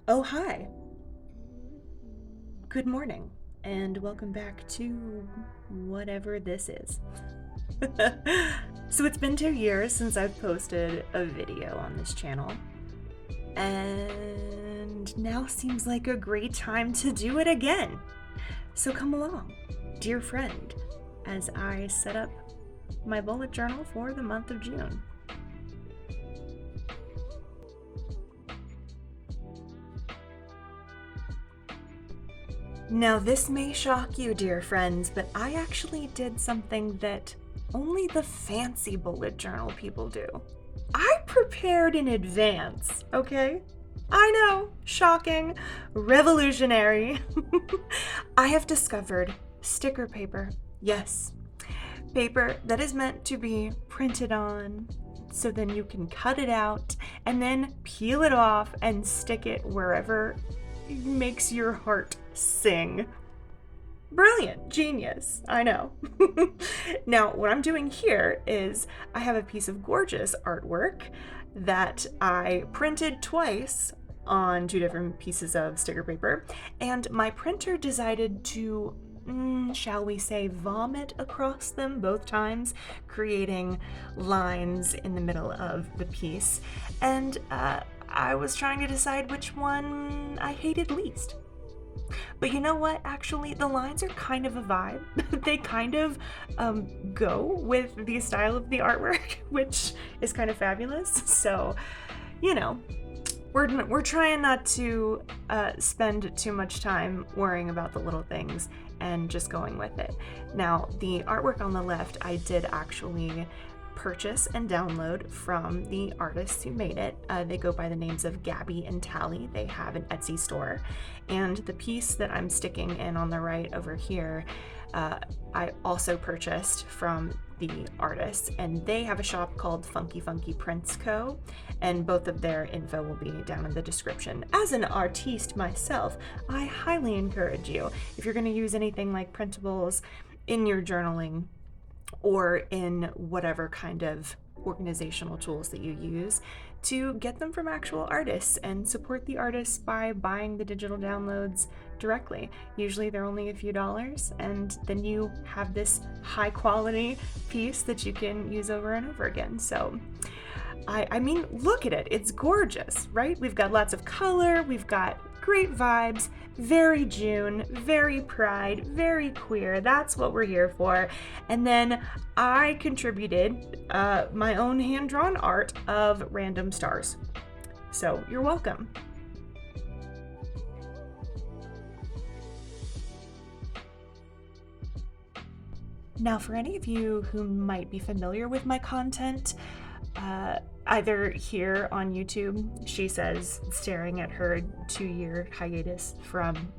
Oh, hi. Good morning, and welcome back to whatever this is. So, it's been 2 years since I've posted a video on this channel, and now seems like a great time to do it again. So, come along, dear friend, as I set up my bullet journal for the month of June. Now, this may shock you, dear friends, but I actually did something that only the fancy bullet journal people do. I prepared in advance, okay? I know, shocking, revolutionary. I have discovered sticker paper. Yes, paper that is meant to be printed on so then you can cut it out and then peel it off and stick it wherever makes your heart sing. Brilliant, genius, I know. Now, what I'm doing here is I have a piece of gorgeous artwork that I printed twice on two different pieces of sticker paper, and my printer decided to, shall we say, vomit across them both times, creating lines in the middle of the piece. And I was trying to decide which one I hated least. But you know what? Actually, the lines are kind of a vibe. They kind of go with the style of the artwork, which is kind of fabulous. So, you know, we're trying not to spend too much time worrying about the little things and just going with it. Now, the artwork on the left, I did actually purchase and download from the artists who made it. They go by the names of Gabby and Tally. They have an Etsy store. And the piece that I'm sticking in on the right over here, I also purchased from the artists, and they have a shop called Funky Funky Prints Co. And both of their info will be down in the description. As an artiste myself, I highly encourage you, if you're going to use anything like printables in your journaling, or in whatever kind of organizational tools that you use, to get them from actual artists and support the artists by buying the digital downloads directly. Usually they're only a few dollars, and then you have this high quality piece that you can use over and over again. So I mean, look at it. It's gorgeous, right? We've got lots of color, we've got great vibes, very June, very pride, very queer. That's what we're here for. And then I contributed my own hand-drawn art of random stars. So you're welcome. Now, for any of you who might be familiar with my content, either here on YouTube, she says, staring at her 2-year hiatus from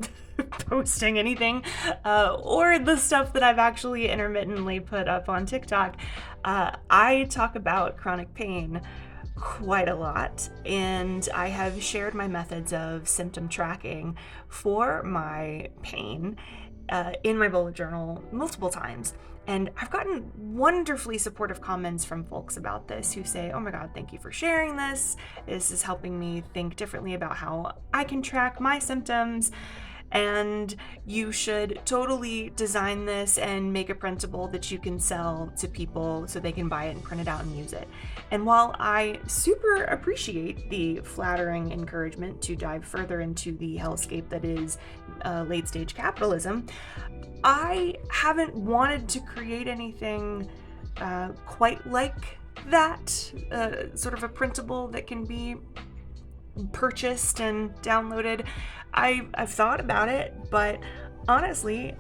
posting anything, or the stuff that I've actually intermittently put up on TikTok, I talk about chronic pain quite a lot, and I have shared my methods of symptom tracking for my pain in my bullet journal multiple times. And I've gotten wonderfully supportive comments from folks about this who say, oh my God, thank you for sharing this. This is helping me think differently about how I can track my symptoms. And you should totally design this and make a printable that you can sell to people so they can buy it and print it out and use it. And while I super appreciate the flattering encouragement to dive further into the hellscape that is late stage capitalism, I haven't wanted to create anything quite like that, sort of a printable that can be purchased and downloaded. I've thought about it, but honestly,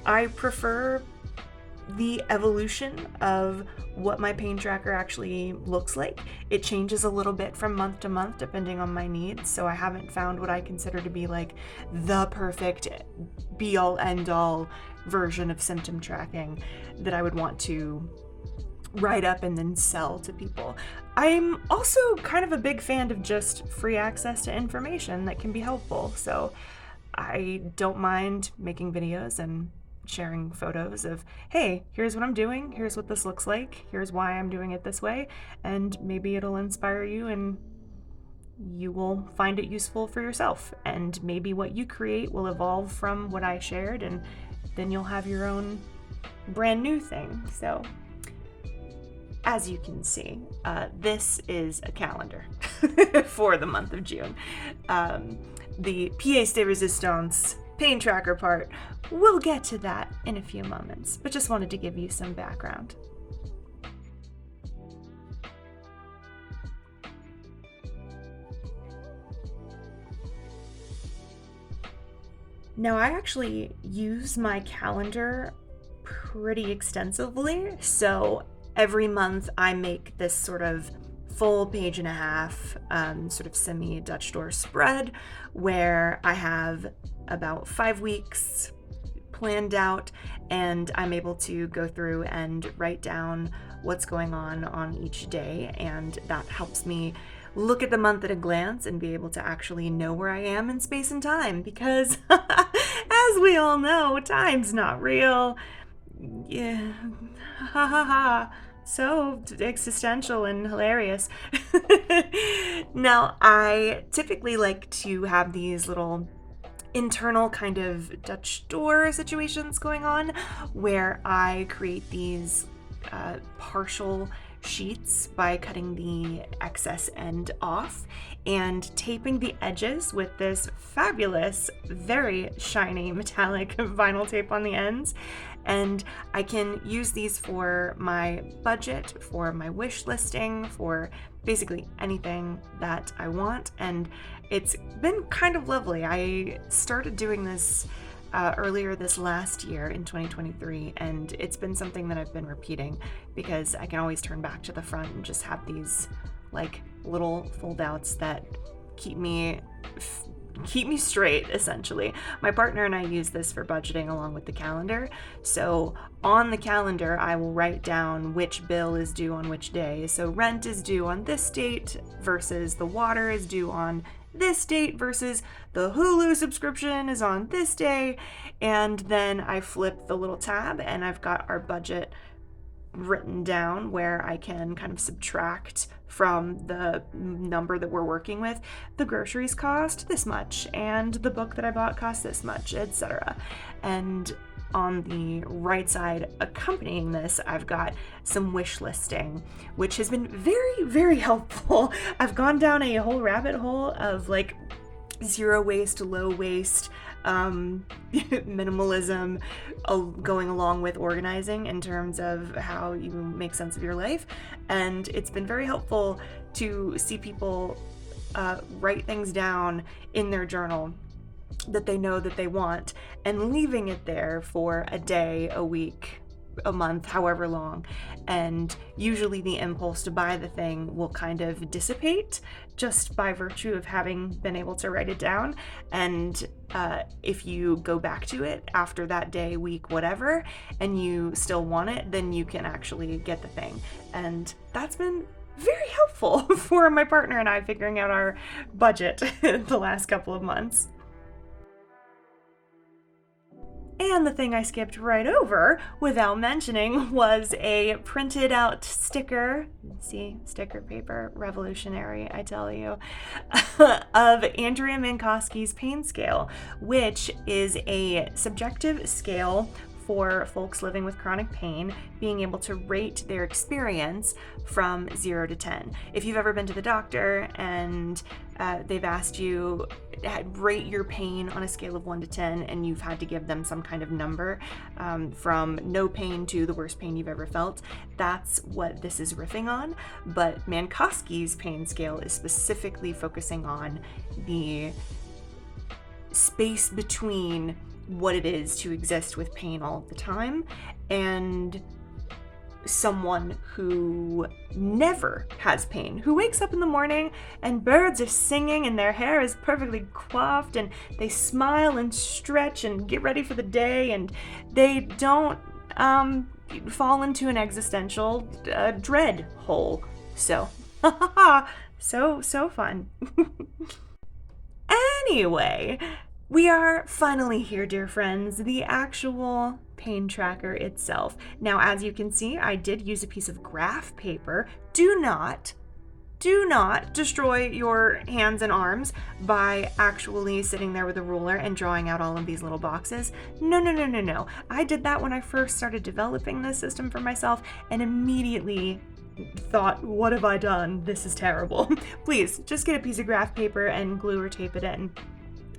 I prefer the evolution of what my pain tracker actually looks like. It changes a little bit from month to month depending on my needs, so I haven't found what I consider to be like the perfect be-all end-all version of symptom tracking that I would want to write up and then sell to people. I'm also kind of a big fan of just free access to information that can be helpful, so I don't mind making videos and sharing photos of, hey, here's what I'm doing, here's what this looks like, here's why I'm doing it this way, and maybe it'll inspire you in you will find it useful for yourself. And maybe what you create will evolve from what I shared, and then you'll have your own brand new thing. So, as you can see, this is a calendar for the month of June. The pièce de résistance pain tracker part, we'll get to that in a few moments, but just wanted to give you some background. Now, I actually use my calendar pretty extensively, so every month I make this sort of full page and a half, sort of semi-Dutch door spread, where I have about 5 weeks planned out, and I'm able to go through and write down what's going on each day, and that helps me look at the month at a glance and be able to actually know where I am in space and time, because as we all know, time's not real. Yeah, ha ha ha. So existential and hilarious. Now, I typically like to have these little internal kind of Dutch door situations going on where I create these partial sheets by cutting the excess end off and taping the edges with this fabulous, very shiny metallic vinyl tape on the ends. And I can use these for my budget, for my wish listing, for basically anything that I want. And it's been kind of lovely. I started doing this earlier this last year in 2023, and it's been something that I've been repeating because I can always turn back to the front and just have these like little fold outs that keep me straight, essentially. My partner and I use this for budgeting along with the calendar. So on the calendar, I will write down which bill is due on which day. So rent is due on this date versus the water is due on this date versus the Hulu subscription is on this day. And then I flip the little tab and I've got our budget written down where I can kind of subtract from the number that we're working with. The groceries cost this much and the book that I bought cost this much, etc. And on the right side accompanying this, I've got some wish listing, which has been very, very helpful. I've gone down a whole rabbit hole of like zero waste, low waste, minimalism, going along with organizing in terms of how you make sense of your life. And it's been very helpful to see people write things down in their journal that they know that they want and leaving it there for a day, a week, a month, however long. And usually the impulse to buy the thing will kind of dissipate just by virtue of having been able to write it down. And if you go back to it after that day, week, whatever, and you still want it, then you can actually get the thing. And that's been very helpful for my partner and I figuring out our budget the last couple of months. And the thing I skipped right over without mentioning was a printed out sticker. See, sticker paper, revolutionary, I tell you, of Andrea Mankoski's pain scale, which is a subjective scale for folks living with chronic pain, being able to rate their experience from 0 to 10. If you've ever been to the doctor and they've asked you, rate your pain on a scale of 1 to 10, and you've had to give them some kind of number, from no pain to the worst pain you've ever felt, that's what this is riffing on. But Mankoski's pain scale is specifically focusing on the space between what it is to exist with pain all the time and someone who never has pain, who wakes up in the morning and birds are singing and their hair is perfectly coiffed and they smile and stretch and get ready for the day, and they don't fall into an existential dread hole. So so fun. Anyway, we are finally here, dear friends, the actual pain tracker itself. Now, as you can see, I did use a piece of graph paper. Do not do not destroy your hands and arms by actually sitting there with a ruler and drawing out all of these little boxes. No, no, no, no, no. I did that when I first started developing this system for myself and immediately thought, what have I done? This is terrible. Please, just get a piece of graph paper and glue or tape it in,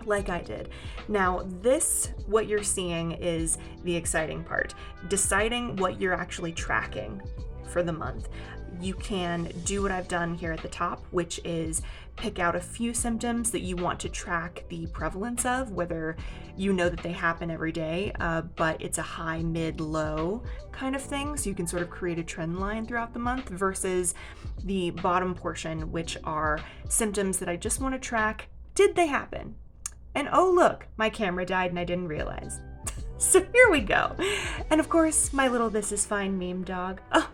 like I did. Now, what you're seeing is the exciting part, deciding what you're actually tracking for the month. You can do what I've done here at the top, which is pick out a few symptoms that you want to track the prevalence of, whether you know that they happen every day, but it's a high, mid, low kind of thing. So you can sort of create a trend line throughout the month versus the bottom portion, which are symptoms that I just want to track. Did they happen? And oh, look, my camera died and I didn't realize. So here we go. And of course, my little This Is Fine meme dog. Oh,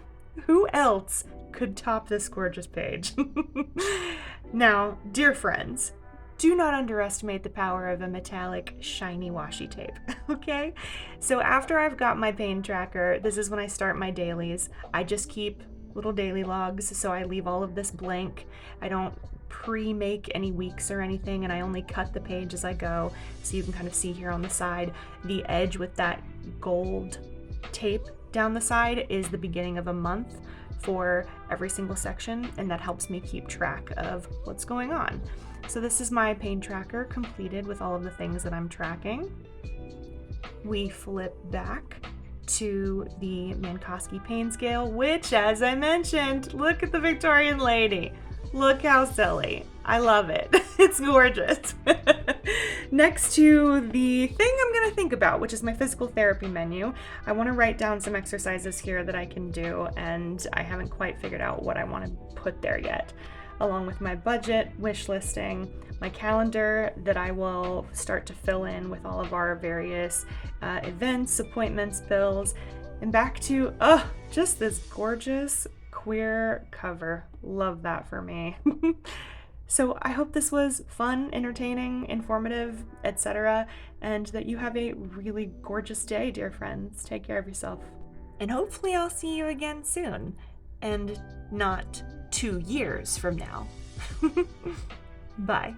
who else could top this gorgeous page? Now, dear friends, do not underestimate the power of a metallic, shiny washi tape, okay? So after I've got my pain tracker, this is when I start my dailies. I just keep little daily logs, so I leave all of this blank. I don't pre-make any weeks or anything, and I only cut the page as I go. So you can kind of see here on the side, the edge with that gold tape down the side is the beginning of a month for every single section, and that helps me keep track of what's going on. So this is my pain tracker completed with all of the things that I'm tracking. We flip back to the Mankoski pain scale, which, as I mentioned, look at the Victorian lady. Look how silly. I love it. It's gorgeous. Next to the thing I'm going to think about, which is my physical therapy menu, I want to write down some exercises here that I can do, and I haven't quite figured out what I want to put there yet. Along with my budget, wish listing, my calendar that I will start to fill in with all of our various events, appointments, bills, and back to, just this gorgeous queer cover. Love that for me. So I hope this was fun, entertaining, informative, etc., and that you have a really gorgeous day, dear friends. Take care of yourself. And hopefully I'll see you again soon, and not 2 years from now. Bye.